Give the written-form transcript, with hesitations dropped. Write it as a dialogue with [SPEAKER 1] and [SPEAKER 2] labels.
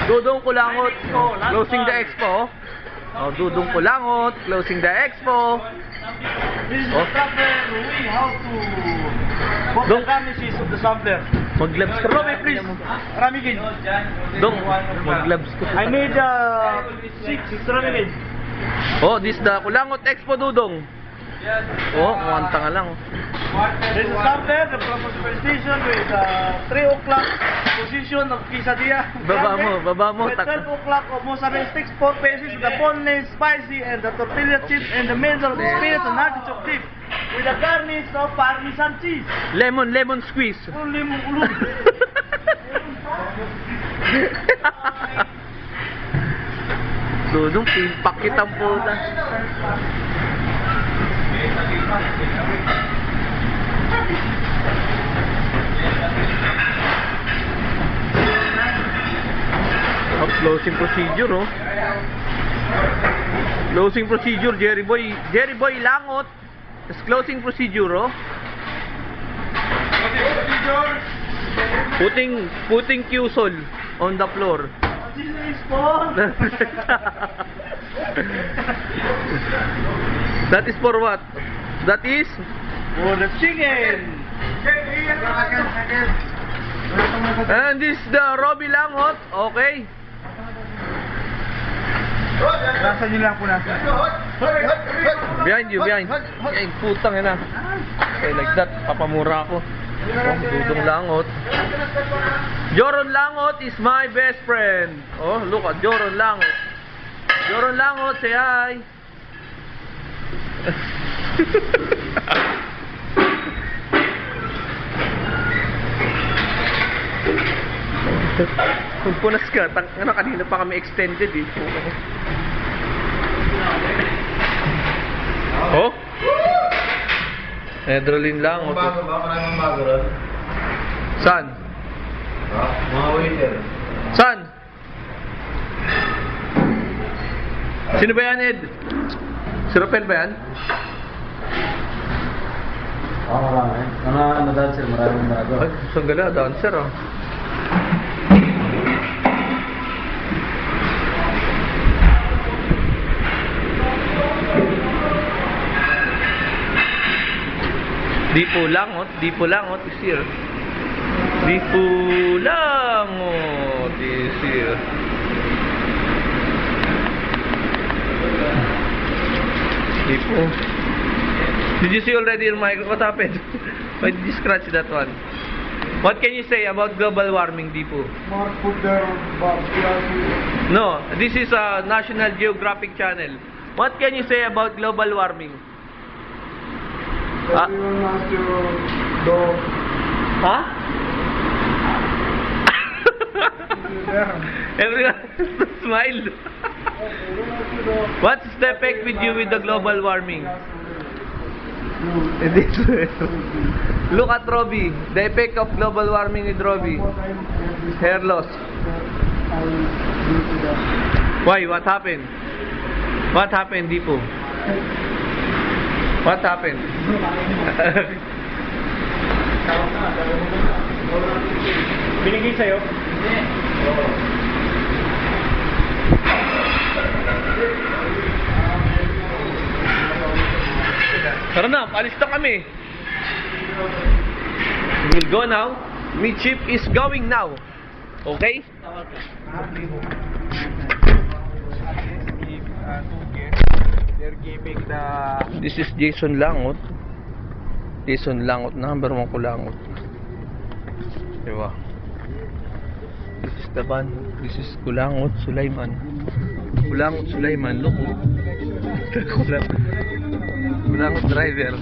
[SPEAKER 1] Dudong Kulangot, closing the expo. Oh, Dudong Kulangot, closing the expo.
[SPEAKER 2] This is the sampler. We have to put the garnishes of the sampler.
[SPEAKER 1] Mag-gloves ka.
[SPEAKER 2] Romy, please. Ramigin.
[SPEAKER 1] Dong, mag-gloves ka.
[SPEAKER 2] I need 6 Ramigin.
[SPEAKER 1] Oh, this the Kulangot Expo, Dudong. Oh, mukhang tanga lang.
[SPEAKER 2] This is sampler, the proper superstition with 3 o'clock position of quesadilla.
[SPEAKER 1] Baba mo.
[SPEAKER 2] With 12 o'clock of mozzarella sticks, 4 pesos, the boneless, spicy, and the tortilla chips, and the middle of the spinach and artichoke dip. With a garnish of Parmesan cheese.
[SPEAKER 1] Lemon squeeze.
[SPEAKER 2] Ulim, ulum.
[SPEAKER 1] Dudong, pakit ang puta. Oh, closing procedure, oh. Closing procedure, Jerry Boy Langot. It's closing procedure, oh. Putting Qsol on the floor. That is for what? That is
[SPEAKER 2] For the chicken.
[SPEAKER 1] and this is the Robbie Langot. Okay.
[SPEAKER 2] Nasa nyo lang po natin.
[SPEAKER 1] Behind you. Ay, putang ina. Okay, like that. Papamura ako. Oh, Dudong Langot. Joron Langot is my best friend. Oh, look at Joron Langot. Joron Langot, say hi. Kung punas ka, ano, kanina pa kami extended eh. Oh? Adrenaline lang.
[SPEAKER 3] Bago ba? Maraming bago ron?
[SPEAKER 1] Saan?
[SPEAKER 3] Ha? Mga waiter.
[SPEAKER 1] Saan? Sino ba yan, Ed? Si Rafael ba yan?
[SPEAKER 3] Marami. Mga dancer, maraming bago.
[SPEAKER 1] Ay, sanggala, dancer ah. Dipo Langot is here. Dipo Langot is here. Dipo. Did you see already your mic? What happened? Why did you scratch that one? What can you say about global warming, Dipo?
[SPEAKER 2] More food there,
[SPEAKER 1] No, this is a National Geographic channel. What can you say about global warming?
[SPEAKER 2] Everyone has to do
[SPEAKER 1] Huh? Everyone smile. What's the effect with you with the global warming? Look at Robbie. The effect of global warming with Robbie. Hair loss. Why? What happened? What happened, Dipo? What happened?
[SPEAKER 2] Binigay sa'yo?
[SPEAKER 1] Tara na, alis na kami. We'll go now. Midship is going now. Okay?
[SPEAKER 2] They're giving the...
[SPEAKER 1] This is Jason Langot. Jason Langot, number 1 Kulangot. Diba? This is the van. This is Kulangot Sulaiman. Kulangot Sulaiman, look. Kulangot driver.